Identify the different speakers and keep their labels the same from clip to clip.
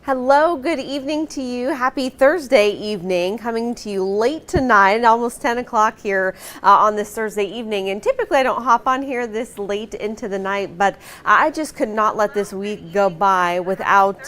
Speaker 1: Hello, good evening to you. Happy Thursday evening, coming to you late tonight, almost 10 o'clock here on this Thursday evening. And typically I don't hop on here this late into the night, but I just could not let this week go by without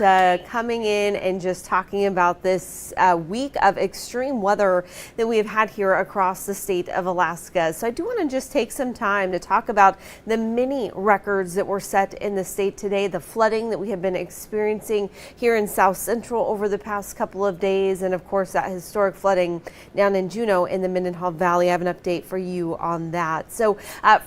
Speaker 1: coming in and just talking about this week of extreme weather that we have had here across the state of Alaska. So I do want to just take some time to talk about the many records that were set in the state today, the flooding that we have been experiencing here in South Central over the past couple of days, and of course that historic flooding down in Juneau in the Mendenhall Valley. I have an update for you on that. So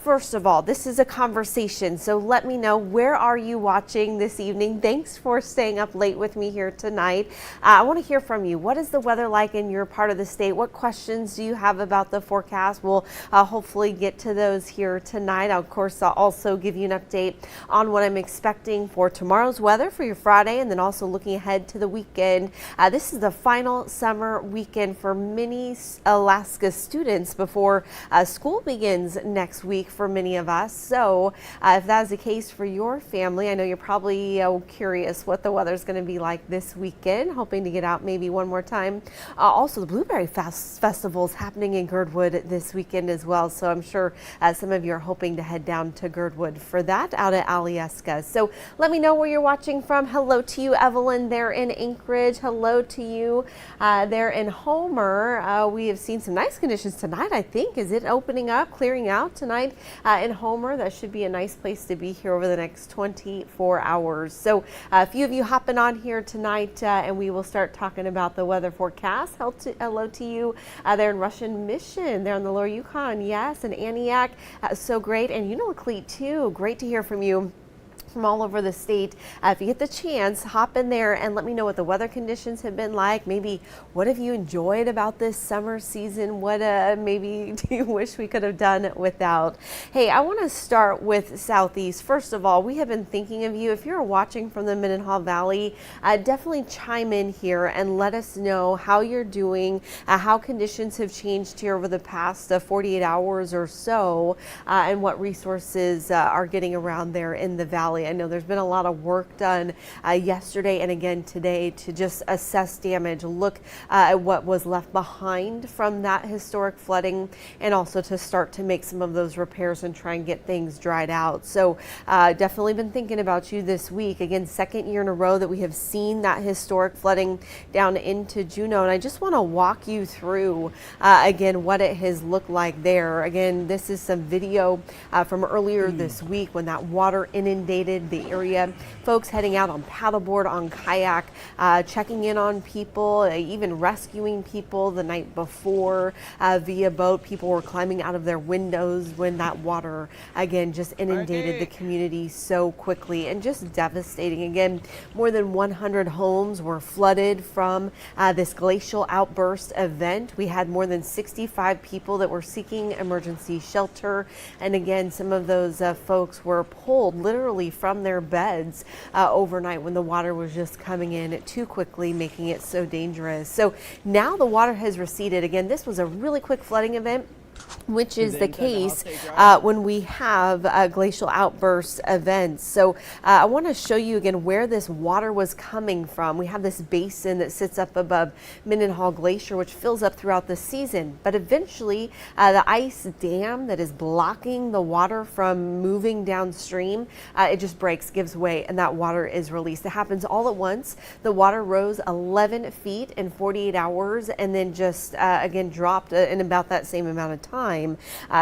Speaker 1: first of all, this is a conversation, so let me know, where are you watching this evening? Thanks for staying up late with me here tonight. I want to hear from you. What is the weather like in your part of the state? What questions do you have about the forecast? We'll hopefully get to those here tonight. Of course, I'll also give you an update on what I'm expecting for tomorrow's weather for your Friday, and then also looking ahead to the weekend. This is the final summer weekend for many Alaska students before school begins next week for many of us. So if that is the case for your family, I know you're probably curious what the weather is going to be like this weekend, hoping to get out maybe one more time. Also, the Blueberry Festival is happening in Girdwood this weekend as well. So I'm sure some of you are hoping to head down to Girdwood for that out at Alyeska. So let me know where you're watching from. Hello to you, Evelyn, there in Anchorage. Hello to you there in Homer. We have seen some nice conditions tonight, I think. Is it opening up, clearing out tonight in Homer? That should be a nice place to be here over the next 24 hours. So a few of you hopping on here tonight, and we will start talking about the weather forecast. Hello to you there in Russian Mission, there on the Lower Yukon. Yes, and Aniak, so great. And Unalakleet too. Great to hear from you from all over the state. If you get the chance, hop in there and let me know what the weather conditions have been like. Maybe what have you enjoyed about this summer season? What maybe do you wish we could have done without? Hey, I want to start with Southeast. First of all, we have been thinking of you. If you're watching from the Mendenhall Valley, definitely chime in here and let us know how you're doing, how conditions have changed here over the past 48 hours or so, and what resources are getting around there in the valley. I know there's been a lot of work done yesterday and again today to just assess damage, look at what was left behind from that historic flooding, and also to start to make some of those repairs and try and get things dried out. So definitely been thinking about you this week. Again, second year in a row that we have seen that historic flooding down into Juneau, and I just want to walk you through again what it has looked like there. Again, this is some video from earlier this week when that water inundated the area. Folks heading out on paddleboard, on kayak, checking in on people, even rescuing people the night before via boat. People were climbing out of their windows when that water again just inundated the community so quickly and just devastating. Again, more than 100 homes were flooded from this glacial outburst event. We had more than 65 people that were seeking emergency shelter, and again, some of those folks were pulled literally from their beds overnight when the water was just coming in too quickly, making it so dangerous. So now the water has receded. Again, this was a really quick flooding event, which is the case when we have glacial outburst events. So I want to show you again where this water was coming from. We have this basin that sits up above Mendenhall Glacier, which fills up throughout the season. But eventually the ice dam that is blocking the water from moving downstream, it just breaks, gives way, and that water is released. It happens all at once. The water rose 11 feet in 48 hours and then just again dropped in about that same amount of time.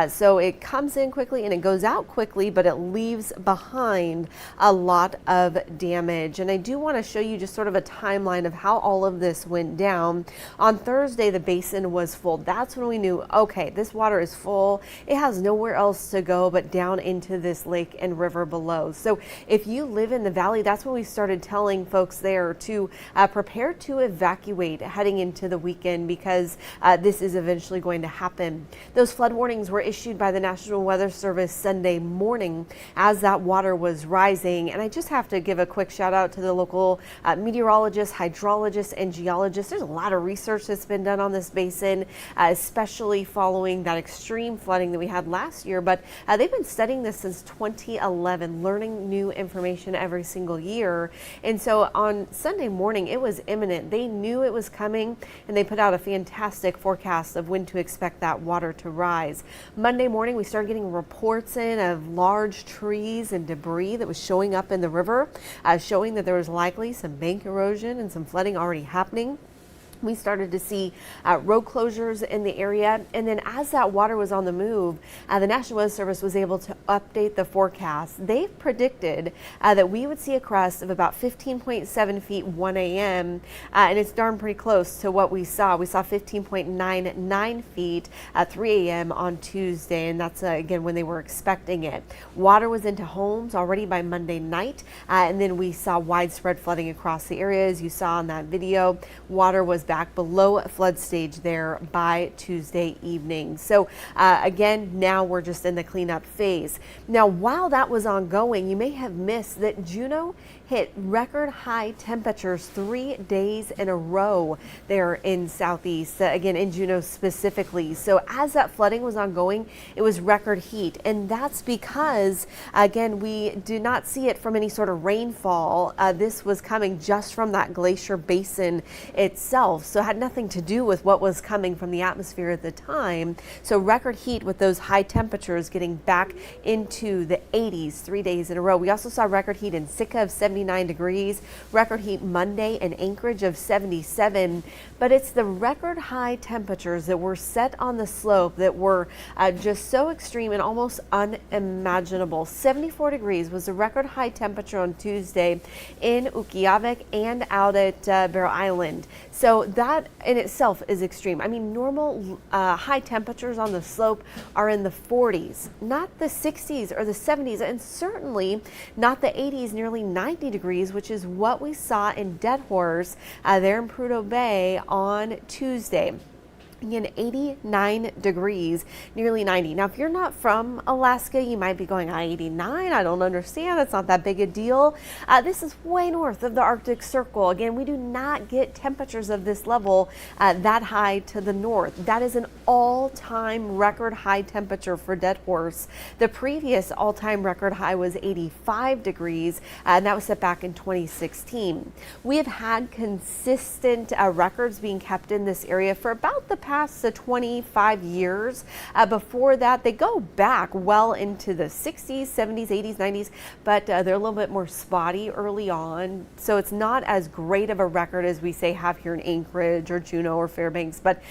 Speaker 1: So it comes in quickly and it goes out quickly, but it leaves behind a lot of damage. And I do want to show you just sort of a timeline of how all of this went down. On Thursday, the basin was full. That's when we knew, okay, this water is full. It has nowhere else to go but down into this lake and river below. So if you live in the valley, that's when we started telling folks there to prepare to evacuate heading into the weekend, because this is eventually going to happen. Those flood warnings were issued by the National Weather Service Sunday morning as that water was rising. And I just have to give a quick shout out to the local meteorologists, hydrologists, and geologists. There's a lot of research that's been done on this basin, especially following that extreme flooding that we had last year. But they've been studying this since 2011, learning new information every single year. And so on Sunday morning, it was imminent. They knew it was coming, and they put out a fantastic forecast of when to expect that water to rise. Monday morning, we started getting reports in of large trees and debris that was showing up in the river, showing that there was likely some bank erosion and some flooding already happening. We started to see road closures in the area. And then as that water was on the move, the National Weather Service was able to update the forecast. They predicted that we would see a crest of about 15.7 feet 1 a.m. And it's darn pretty close to what we saw. We saw 15.99 feet at 3 a.m. on Tuesday. And that's, again, when they were expecting it. Water was into homes already by Monday night. And then we saw widespread flooding across the area. As you saw in that video, water was back below flood stage there by Tuesday evening. So again, now we're just in the cleanup phase. Now, while that was ongoing, you may have missed that Juneau hit record high temperatures 3 days in a row there in Southeast, again in Juneau specifically. So as that flooding was ongoing, it was record heat, and that's because, again, we do not see it from any sort of rainfall. This was coming just from that glacier basin itself, so it had nothing to do with what was coming from the atmosphere at the time. So record heat with those high temperatures getting back into the 80s 3 days in a row. We also saw record heat in Sitka of 79 degrees, record heat Monday in Anchorage of 77, but it's the record high temperatures that were set on the slope that were just so extreme and almost unimaginable. 74 degrees was the record high temperature on Tuesday in Ukiavik and out at Barrow Island. So that in itself is extreme. I mean, normal high temperatures on the slope are in the 40s, not the 60s or the 70s, and certainly not the 80s, nearly 90 degrees, which is what we saw in Dead Horse there in Prudhoe Bay on Tuesday. Again, 89 degrees, nearly 90. Now, if you're not from Alaska, you might be going, 89? I don't understand. It's not that big a deal. This is way north of the Arctic Circle. Again, we do not get temperatures of this level that high to the north. That is an all-time record high temperature for Dead Horse. The previous all-time record high was 85 degrees, and that was set back in 2016. We have had consistent records being kept in this area for about the past 25 years. Before that, they go back well into the 60s, 70s, 80s, 90s, but they're a little bit more spotty early on. So it's not as great of a record as we say have here in Anchorage or Juneau or Fairbanks, but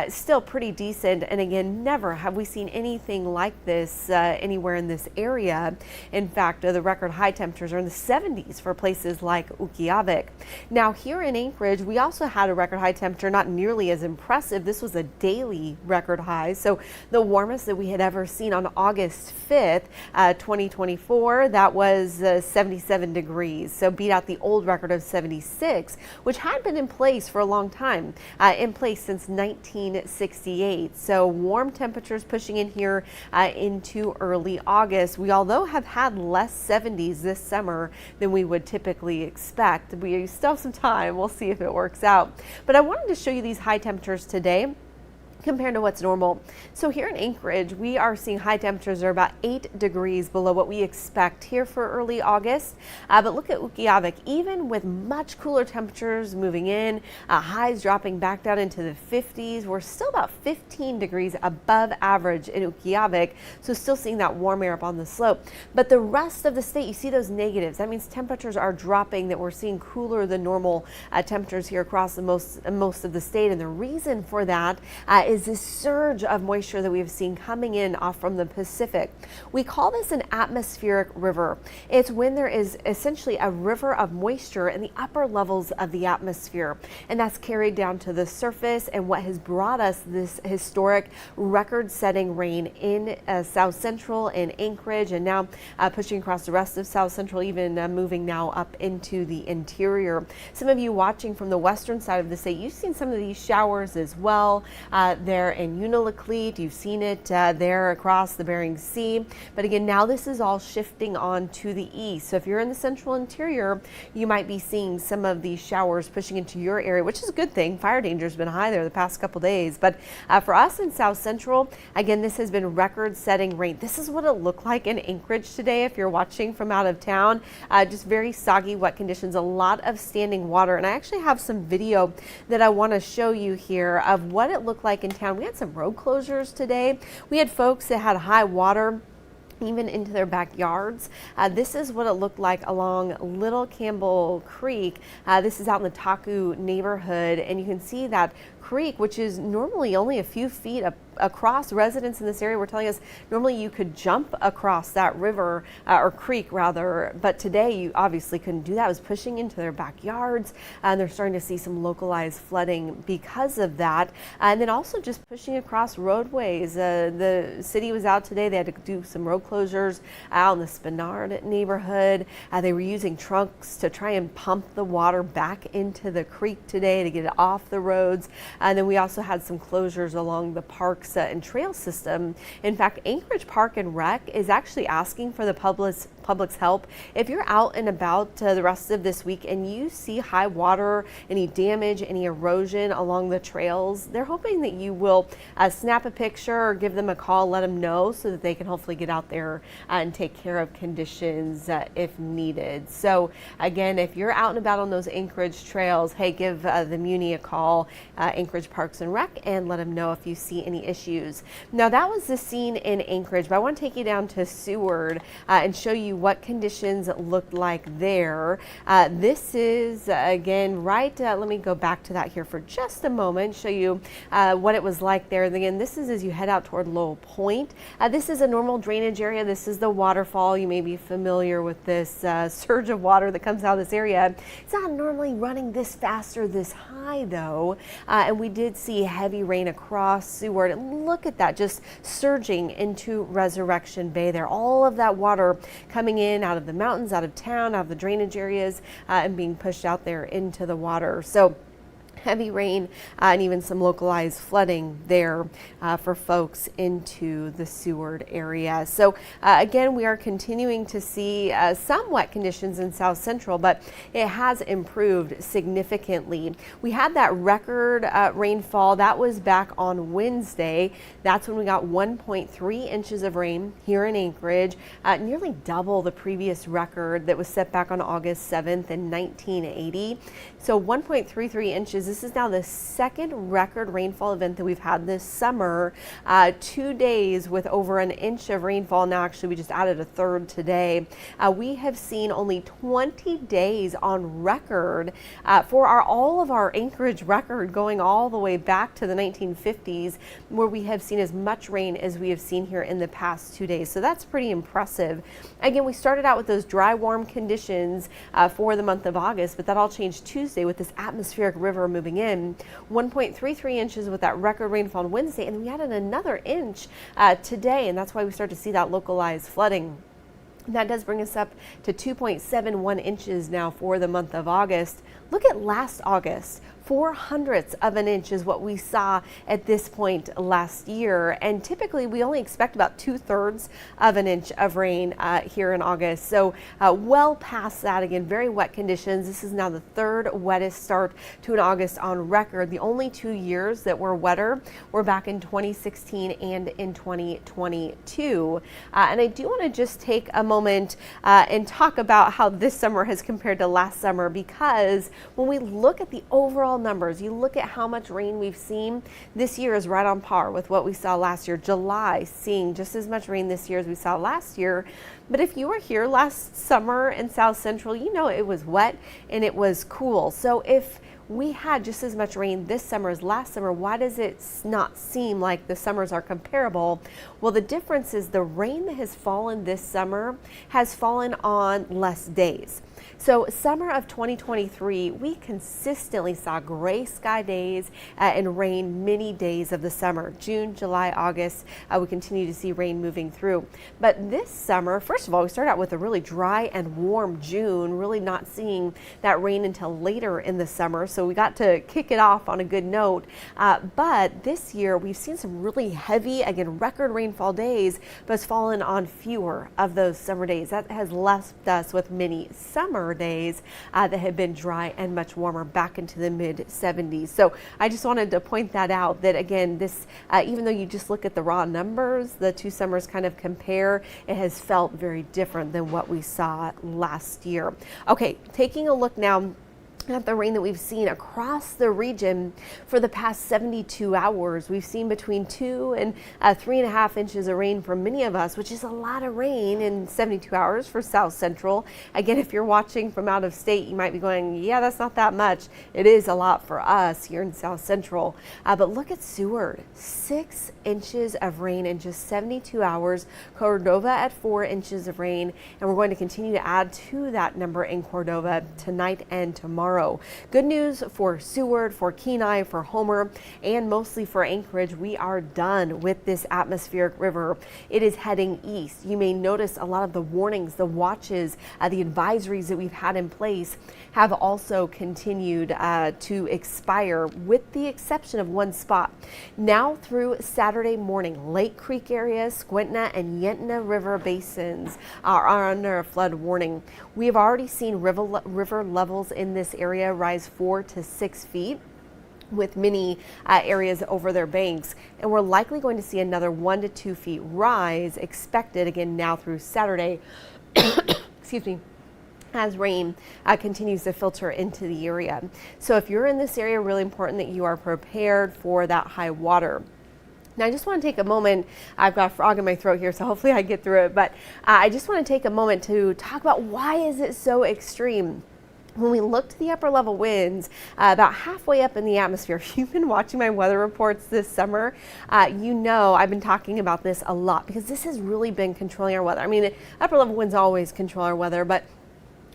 Speaker 1: still pretty decent. And again, never have we seen anything like this anywhere in this area. In fact, the record high temperatures are in the 70s for places like Ukiavik. Now here in Anchorage, we also had a record high temperature, not nearly as impressive. This was a daily record high, so the warmest that we had ever seen on August 5th, 2024, that was 77 degrees, so beat out the old record of 76, which had been in place for a long time, in place since 1968. So warm temperatures pushing in here into early August. We, although have had less 70s this summer than we would typically expect, we still have some time. We'll see if it works out. But I wanted to show you these high temperatures today compared to what's normal. So here in Anchorage, we are seeing high temperatures are about 8 degrees below what we expect here for early August. But look at Ukiavik, even with much cooler temperatures moving in, highs dropping back down into the 50s, we're still about 15 degrees above average in Ukiavik. So still seeing that warm air up on the slope. But the rest of the state, you see those negatives. That means temperatures are dropping, that we're seeing cooler than normal temperatures here across the most of the state. And the reason for that is this surge of moisture that we've seen coming in off from the Pacific. We call this an atmospheric river. It's when there is essentially a river of moisture in the upper levels of the atmosphere, and that's carried down to the surface, and what has brought us this historic record-setting rain in South Central and Anchorage, and now pushing across the rest of South Central, even moving now up into the interior. Some of you watching from the western side of the state, you've seen some of these showers as well. there in Unalakleet. You've seen it there across the Bering Sea. But again, now this is all shifting on to the east. So if you're in the central interior, you might be seeing some of these showers pushing into your area, which is a good thing. Fire danger has been high there the past couple days. But for us in South Central, again, this has been record-setting rain. This is what it looked like in Anchorage today if you're watching from out of town. Just very soggy, wet conditions, a lot of standing water. And I actually have some video that I want to show you here of what it looked like in town. We had some road closures today. We had folks that had high water even into their backyards. This is what it looked like along Little Campbell Creek. This is out in the Taku neighborhood, and you can see that creek, which is normally only a few feet across. Residents in this area were telling us normally you could jump across that river or creek rather, but today you obviously couldn't do that. It was pushing into their backyards, and they're starting to see some localized flooding because of that. And then also just pushing across roadways. The city was out today. They had to do some road closures out in the Spenard neighborhood. They were using trucks to try and pump the water back into the creek today to get it off the roads. And then we also had some closures along the parks and trail system. In fact, Anchorage Park and Rec is actually asking for the public's help. If you're out and about the rest of this week and you see high water, any damage, any erosion along the trails, they're hoping that you will snap a picture or give them a call, let them know so that they can hopefully get out there and take care of conditions if needed. So again, if you're out and about on those Anchorage trails, hey, give the Muni a call, Anchorage Parks and Rec, and let them know if you see any issues. Now that was the scene in Anchorage, but I want to take you down to Seward and show you what conditions looked like there. This is again right, let me go back to that here for just a moment, show you what it was like there. And again, this is as you head out toward Lowell Point. This is a normal drainage area. This is the waterfall. You may be familiar with this surge of water that comes out of this area. It's not normally running this fast or this high though. And we did see heavy rain across Seward. And look at that, just surging into Resurrection Bay there. All of that water coming in out of the mountains, out of town, out of the drainage areas, and being pushed out there into the water. So heavy rain and even some localized flooding there for folks into the Seward area. So again, we are continuing to see some wet conditions in South Central, but it has improved significantly. We had that record rainfall. That was back on Wednesday. That's when we got 1.3 inches of rain here in Anchorage, nearly double the previous record that was set back on August 7th in 1980. So 1.33 inches. This is now the second record rainfall event that we've had this summer. 2 days with over an inch of rainfall. Now actually we just added a third today. We have seen only 20 days on record for all of our Anchorage record going all the way back to the 1950s, where we have seen as much rain as we have seen here in the past 2 days. So that's pretty impressive. Again, we started out with those dry, warm conditions for the month of August, but that all changed Tuesday with this atmospheric river moving in. 1.33 inches with that record rainfall on Wednesday, and we added another inch today, and that's why we start to see that localized flooding. That does bring us up to 2.71 inches now for the month of August. Look at last August. 0.04 of an inch is what we saw at this point last year, and typically we only expect about 2/3 of an inch of rain here in August. So well past that. Again, very wet conditions. This is now the third wettest start to an August on record. The only 2 years that were wetter were back in 2016 and in 2022. And I do want to just take a moment and talk about how this summer has compared to last summer, because when we look at the overall numbers, you look at how much rain we've seen, this year is right on par with what we saw last year. July seeing just as much rain this year as we saw last year. But if you were here last summer in South Central, you know it was wet and it was cool. So if we had just as much rain this summer as last summer, why does it not seem like the summers are comparable? Well, the difference is the rain that has fallen this summer has fallen on less days. So summer of 2023, we consistently saw gray sky days and rain many days of the summer. June, July, August, we continue to see rain moving through. But this summer, first of all, we started out with a really dry and warm June, really not seeing that rain until later in the summer. So we got to kick it off on a good note. But this year, we've seen some really heavy, again, record rainfall days, but it's fallen on fewer of those summer days. That has left us with many summer days that have been dry and much warmer, back into the mid 70s. So I just wanted to point that out, that again, this, even though you just look at the raw numbers, the two summers kind of compare, it has felt very different than what we saw last year. Okay, taking a look now at the rain that we've seen across the region for the past 72 hours. We've seen between 2 and 3.5 inches of rain for many of us, which is a lot of rain in 72 hours for South Central. Again, if you're watching from out of state, you might be going, yeah, that's not that much. It is a lot for us here in South Central. But look at Seward, 6 inches of rain in just 72 hours. Cordova at 4 inches of rain, and we're going to continue to add to that number in Cordova tonight and tomorrow. Good news for Seward, for Kenai, for Homer, and mostly for Anchorage. We are done with this atmospheric river. It is heading east. You may notice a lot of the warnings, the watches, the advisories that we've had in place have also continued to expire, with the exception of one spot. Now through Saturday morning, Lake Creek area, Squintna and Yentna River basins are under a flood warning. We have already seen river levels in this area rise 4 to 6 feet, with many areas over their banks, and we're likely going to see another 1 to 2 feet rise expected again now through Saturday. Excuse me. As rain continues to filter into the area. So if you're in this area, really important that you are prepared for that high water. Now, I just want to take a moment. I've got a frog in my throat here, so hopefully I get through it. But I just want to take a moment to talk about why is it so extreme. When we look to the upper level winds, about halfway up in the atmosphere, if you've been watching my weather reports this summer, you know I've been talking about this a lot, because this has really been controlling our weather. I mean, upper level winds always control our weather, but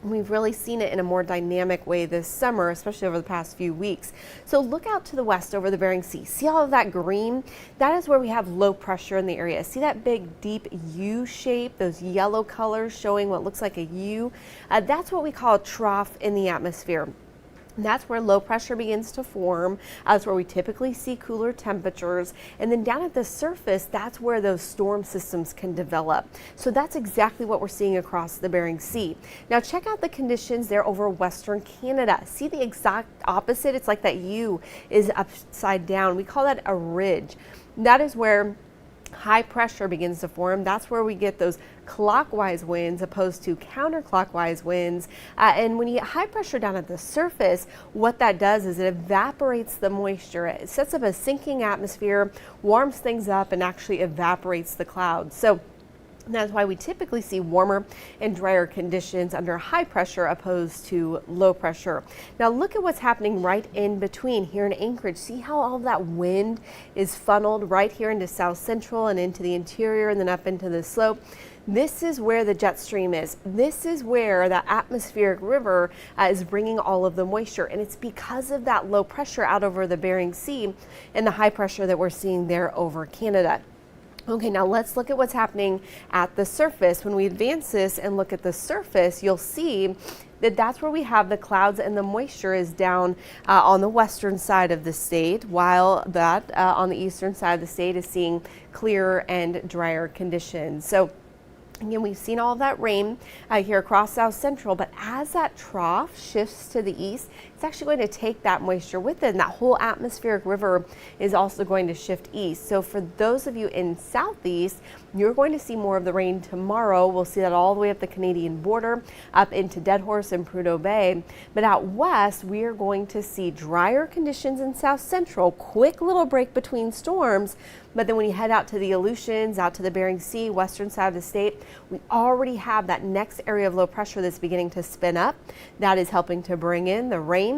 Speaker 1: we've really seen it in a more dynamic way this summer, especially over the past few weeks. So look out to the west over the Bering Sea. See all of that green? That is where we have low pressure in the area. See that big deep U shape, those yellow colors showing what looks like a U? That's what we call a trough in the atmosphere. That's where low pressure begins to form. That's where we typically see cooler temperatures. And then down at the surface, that's where those storm systems can develop. So that's exactly what we're seeing across the Bering Sea. Now check out the conditions there over Western Canada. See the exact opposite? It's like that U is upside down. We call that a ridge. That is where high pressure begins to form. That's where we get those clockwise winds opposed to counterclockwise winds. And when you get high pressure down at the surface, what that does is it evaporates the moisture. It sets up a sinking atmosphere, warms things up, and actually evaporates the clouds. So that's why we typically see warmer and drier conditions under high pressure opposed to low pressure. Now look at what's happening right in between here in Anchorage. See how all of that wind is funneled right here into South Central and into the interior and then up into the slope. This is where the jet stream is. This is where the atmospheric river is bringing all of the moisture, and it's because of that low pressure out over the Bering Sea and the high pressure that we're seeing there over Canada. Okay, now let's look at what's happening at the surface. When we advance this and look at the surface, you'll see that that's where we have the clouds, and the moisture is down on the western side of the state, while that on the eastern side of the state is seeing clearer and drier conditions. So again, we've seen all of that rain here across South Central, but as that trough shifts to the east, it's actually going to take that moisture with it, and that whole atmospheric river is also going to shift east. So for those of you in southeast, you're going to see more of the rain tomorrow. We'll see that all the way up the Canadian border, up into Deadhorse and Prudhoe Bay. But out west, we are going to see drier conditions in South Central, quick little break between storms. But then when you head out to the Aleutians, out to the Bering Sea, western side of the state, we already have that next area of low pressure that's beginning to spin up. That is helping to bring in the rain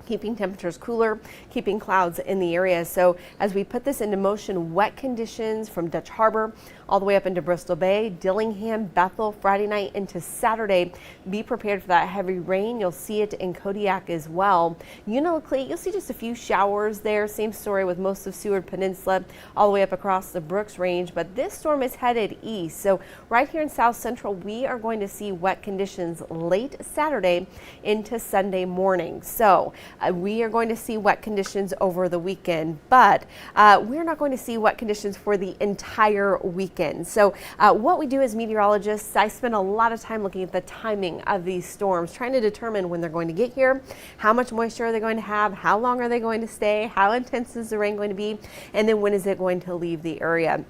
Speaker 1: keeping temperatures cooler, keeping clouds in the area. So as we put this into motion, wet conditions from Dutch Harbor all the way up into Bristol Bay, Dillingham, Bethel, Friday night into Saturday. Be prepared for that heavy rain. You'll see it in Kodiak as well. Unalakleet, you'll see just a few showers there. Same story with most of Seward Peninsula all the way up across the Brooks Range. But this storm is headed east. So right here in South Central, we are going to see wet conditions late Saturday into Sunday morning. So we are going to see wet conditions over the weekend, but we're not going to see wet conditions for the entire weekend. So what we do as meteorologists, I spend a lot of time looking at the timing of these storms, trying to determine when they're going to get here, how much moisture are they going to have, how long are they going to stay, how intense is the rain going to be, and then when is it going to leave the area.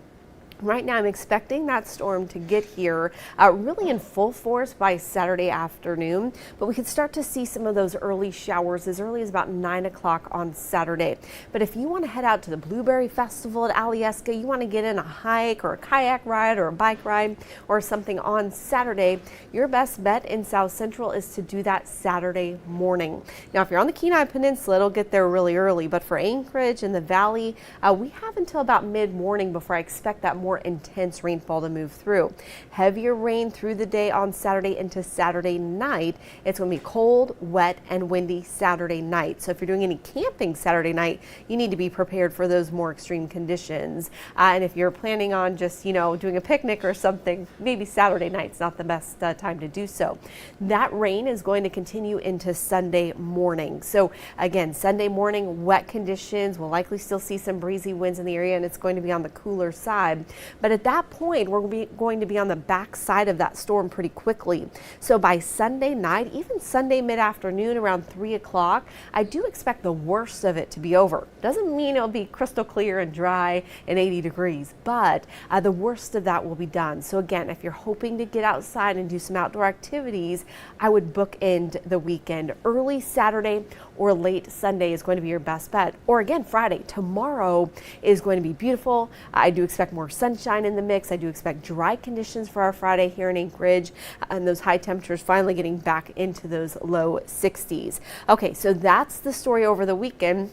Speaker 1: Right now, I'm expecting that storm to get here really in full force by Saturday afternoon, but we could start to see some of those early showers as early as about 9 o'clock on Saturday. But if you want to head out to the Blueberry Festival at Alyeska, you want to get in a hike or a kayak ride or a bike ride or something on Saturday, your best bet in South Central is to do that Saturday morning. Now, if you're on the Kenai Peninsula, it'll get there really early, but for Anchorage and the Valley, we have until about mid-morning before I expect that more intense rainfall to move through. Heavier rain through the day on Saturday into Saturday night. It's going to be cold, wet, and windy Saturday night. So if you're doing any camping Saturday night, you need to be prepared for those more extreme conditions. And if you're planning on just, doing a picnic or something, maybe Saturday night's not the best time to do so. That rain is going to continue into Sunday morning. So again, Sunday morning, wet conditions. We'll likely still see some breezy winds in the area, and it's going to be on the cooler side. But at that point, we're going to be on the back side of that storm pretty quickly. So by Sunday night, even Sunday mid-afternoon around 3 o'clock, I do expect the worst of it to be over. Doesn't mean it'll be crystal clear and dry and 80 degrees, but the worst of that will be done. So again, if you're hoping to get outside and do some outdoor activities, I would bookend the weekend. Early Saturday or late Sunday is going to be your best bet. Or again, Friday. Tomorrow is going to be beautiful. I do expect more sunshine in the mix. I do expect dry conditions for our Friday here in Anchorage, and those high temperatures finally getting back into those low 60s. Okay, so that's the story over the weekend.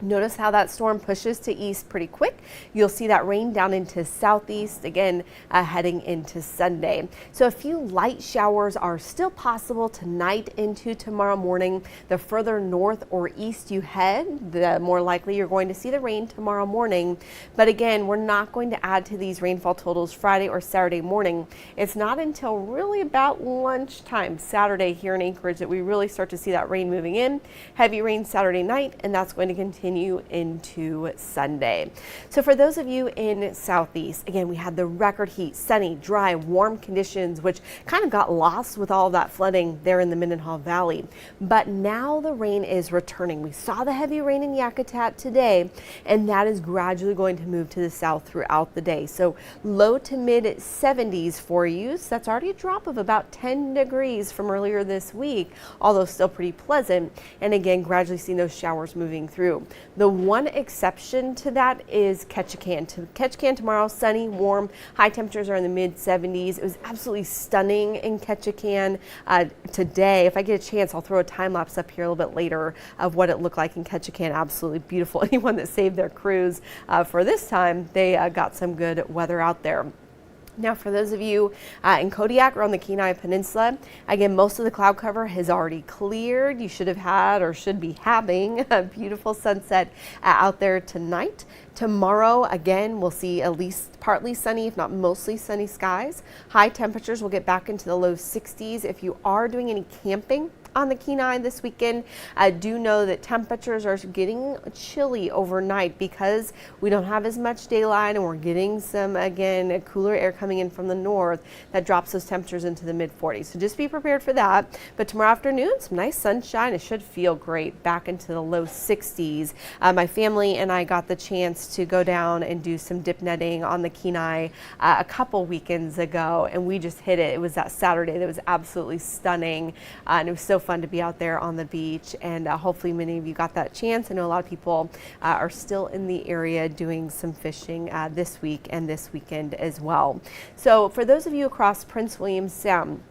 Speaker 1: Notice how that storm pushes to east pretty quick. You'll see that rain down into southeast, again, heading into Sunday. So a few light showers are still possible tonight into tomorrow morning. The further north or east you head, the more likely you're going to see the rain tomorrow morning. But again, we're not going to add to these rainfall totals Friday or Saturday morning. It's not until really about lunchtime Saturday here in Anchorage that we really start to see that rain moving in. Heavy rain Saturday night, and that's going to continue into Sunday. So for those of you in Southeast, again, we had the record heat, sunny, dry, warm conditions, which kind of got lost with all of that flooding there in the Mendenhall Valley. But now the rain is returning. We saw the heavy rain in Yakutat today, and that is gradually going to move to the south throughout the day. So low to mid 70s for you. So that's already a drop of about 10 degrees from earlier this week, although still pretty pleasant. And again, gradually seeing those showers moving through. The one exception to that is Ketchikan. Ketchikan tomorrow, sunny, warm, high temperatures are in the mid 70s. It was absolutely stunning in Ketchikan today. If I get a chance, I'll throw a time lapse up here a little bit later of what it looked like in Ketchikan. Absolutely beautiful. Anyone that saved their cruise for this time, they got some good weather out there. Now, for those of you in Kodiak or on the Kenai Peninsula, again, most of the cloud cover has already cleared. You should have had or should be having a beautiful sunset out there tonight. Tomorrow, again, we'll see at least partly sunny, if not mostly sunny skies. High temperatures will get back into the low 60s. If you are doing any camping on the Kenai this weekend, I do know that temperatures are getting chilly overnight because we don't have as much daylight and we're getting some, again, cooler air coming in from the north that drops those temperatures into the mid 40s. So just be prepared for that. But tomorrow afternoon, some nice sunshine. It should feel great back into the low 60s. My family and I got the chance to go down and do some dip netting on the Kenai a couple weekends ago, and we just hit it. It was that Saturday that was absolutely stunning, and it was so fun to be out there on the beach, and hopefully many of you got that chance. I know a lot of people are still in the area doing some fishing this week and this weekend as well. So for those of you across Prince William Sound,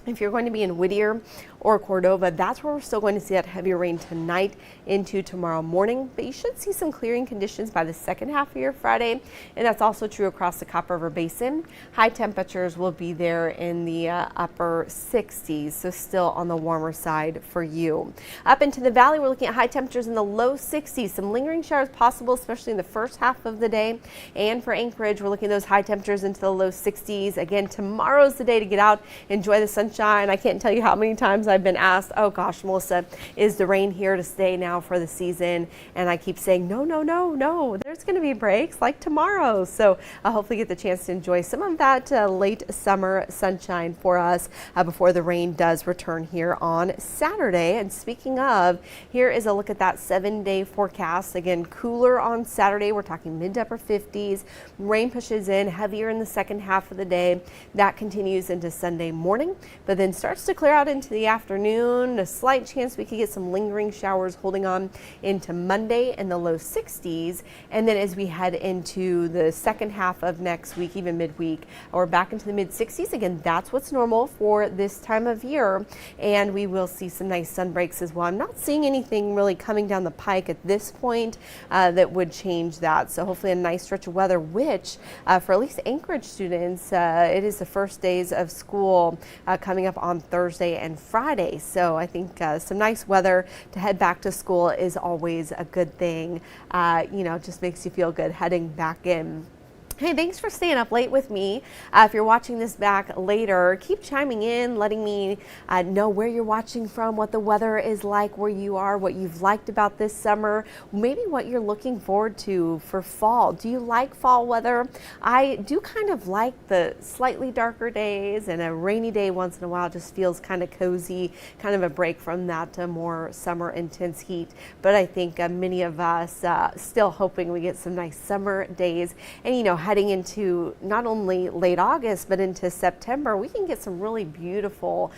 Speaker 1: if you're going to be in Whittier or Cordova. That's where we're still going to see that heavy rain tonight into tomorrow morning, but you should see some clearing conditions by the second half of your Friday, and that's also true across the Copper River Basin. High temperatures will be there in the upper 60s, so still on the warmer side for you. Up into the valley, we're looking at high temperatures in the low 60s. Some lingering showers possible, especially in the first half of the day. And for Anchorage, we're looking at those high temperatures into the low 60s. Again, tomorrow's the day to get out, enjoy the sunshine. I can't tell you how many times I've been asked, oh gosh, Melissa, is the rain here to stay now for the season? And I keep saying, no, no, no, no. There's going to be breaks like tomorrow. So I'll hopefully get the chance to enjoy some of that late summer sunshine for us before the rain does return here on Saturday. And speaking of, here is a look at that 7-day forecast. Again, cooler on Saturday. We're talking mid to upper 50s. Rain pushes in heavier in the second half of the day. That continues into Sunday morning, but then starts to clear out into the afternoon. A slight chance we could get some lingering showers holding on into Monday in the low 60s. And then as we head into the second half of next week, even midweek, we're back into the mid 60s. Again, that's what's normal for this time of year. And we will see some nice sun breaks as well. I'm not seeing anything really coming down the pike at this point that would change that. So hopefully a nice stretch of weather, which for at least Anchorage students, it is the first days of school coming up on Thursday and Friday. So I think some nice weather to head back to school is always a good thing. It just makes you feel good heading back in. Hey, thanks for staying up late with me. If you're watching this back later, keep chiming in, letting me know where you're watching from, what the weather is like where you are, what you've liked about this summer, maybe what you're looking forward to for fall. Do you like fall weather? I do kind of like the slightly darker days, and a rainy day once in a while just feels kind of cozy, kind of a break from that more summer intense heat. But I think many of us still hoping we get some nice summer days. And heading into not only late August, but into September, we can get some really beautiful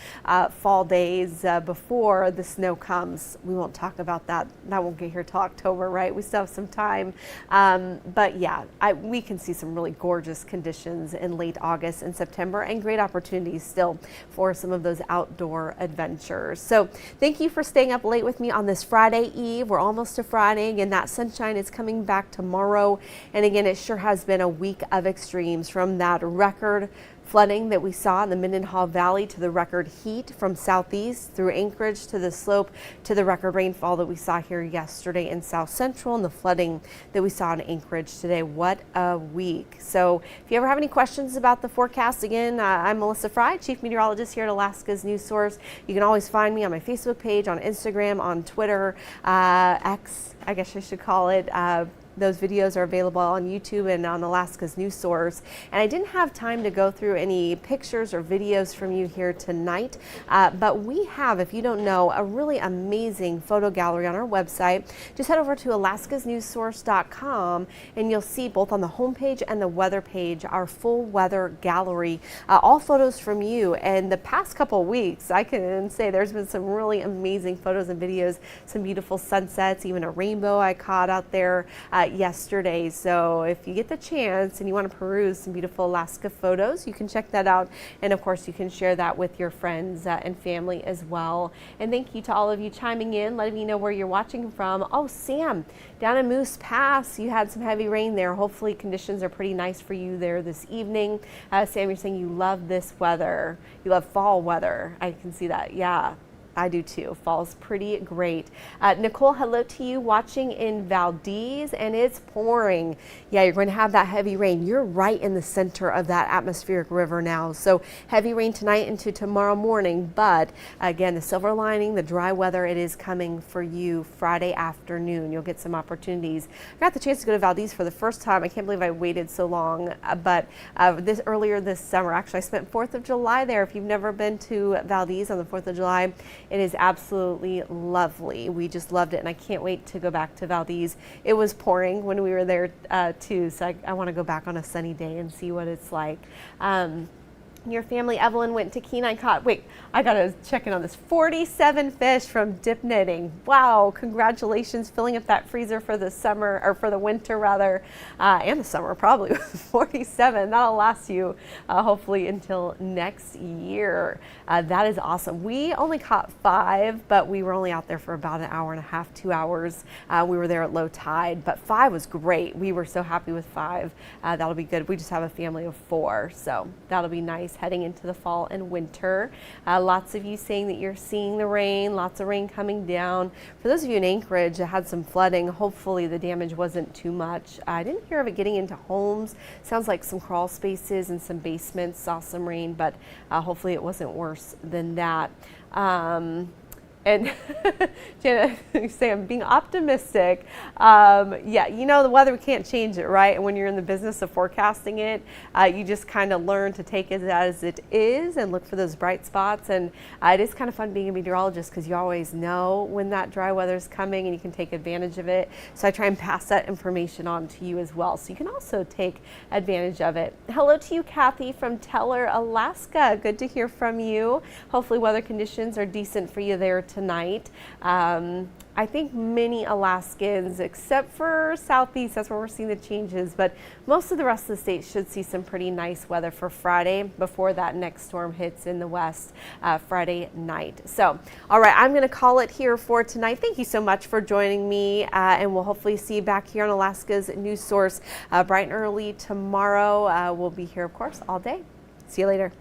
Speaker 1: fall days before the snow comes. We won't talk about that. That won't get here till October, right? We still have some time. But yeah, we can see some really gorgeous conditions in late August and September, and great opportunities still for some of those outdoor adventures. So thank you for staying up late with me on this Friday Eve. We're almost to Friday. Again, that sunshine is coming back tomorrow. And again, it sure has been a week of extremes, from that record flooding that we saw in the Mendenhall Valley to the record heat from southeast through Anchorage to the slope to the record rainfall that we saw here yesterday in South Central, and the flooding that we saw in Anchorage today. What a week. So if you ever have any questions about the forecast, again, I'm Melissa Frey, Chief Meteorologist here at Alaska's News Source. You can always find me on my Facebook page, on Instagram, on Twitter, X, I guess I should call it. Those videos are available on YouTube and on Alaska's News Source. And I didn't have time to go through any pictures or videos from you here tonight, but we have, if you don't know, a really amazing photo gallery on our website. Just head over to alaskasnewssource.com and you'll see both on the homepage and the weather page our full weather gallery, all photos from you. And the past couple of weeks, I can say there's been some really amazing photos and videos, some beautiful sunsets, even a rainbow I caught out there yesterday. So if you get the chance and you want to peruse some beautiful Alaska photos, you can check that out. And of course, you can share that with your friends and family as well. And thank you to all of you chiming in, letting me know where you're watching from. Oh, Sam, down in Moose Pass, you had some heavy rain there. Hopefully conditions are pretty nice for you there this evening. Sam, you're saying you love this weather. You love fall weather. I can see that. Yeah. I do too. Fall's pretty great. Nicole, hello to you watching in Valdez, and it's pouring. Yeah, you're going to have that heavy rain. You're right in the center of that atmospheric river now. So heavy rain tonight into tomorrow morning, but again, the silver lining, the dry weather, it is coming for you Friday afternoon. You'll get some opportunities. I got the chance to go to Valdez for the first time. I can't believe I waited so long, but earlier this summer, actually I spent 4th of July there. If you've never been to Valdez on the 4th of July, it is absolutely lovely. We just loved it, and I can't wait to go back to Valdez. It was pouring when we were there too, so I want to go back on a sunny day and see what it's like. Your family, Evelyn, went to Kenai caught, wait, I gotta check in on this, 47 fish from dip netting. Wow, congratulations, filling up that freezer for the summer, or for the winter rather, and the summer probably with 47. That'll last you hopefully until next year. That is awesome. We only caught 5, but we were only out there for about an hour and a half, 2 hours. We were there at low tide, but 5 was great. We were so happy with 5. That'll be good. We just have a family of 4, so that'll be nice heading into the fall and winter. Lots of you saying that you're seeing the rain, lots of rain coming down. For those of you in Anchorage that had some flooding, hopefully the damage wasn't too much. I didn't hear of it getting into homes. Sounds like some crawl spaces and some basements saw some rain, but hopefully it wasn't worse than that. And Janet, you say I'm being optimistic. Yeah, you know the weather, we can't change it, right? And when you're in the business of forecasting it, you just kind of learn to take it as it is and look for those bright spots. And it is kind of fun being a meteorologist because you always know when that dry weather is coming and you can take advantage of it. So I try and pass that information on to you as well, so you can also take advantage of it. Hello to you, Kathy from Teller, Alaska. Good to hear from you. Hopefully weather conditions are decent for you there tonight. I think many Alaskans, except for Southeast, that's where we're seeing the changes, but most of the rest of the state should see some pretty nice weather for Friday before that next storm hits in the west Friday night. So, all right, I'm going to call it here for tonight. Thank you so much for joining me, and we'll hopefully see you back here on Alaska's News Source bright and early tomorrow. We'll be here, of course, all day. See you later.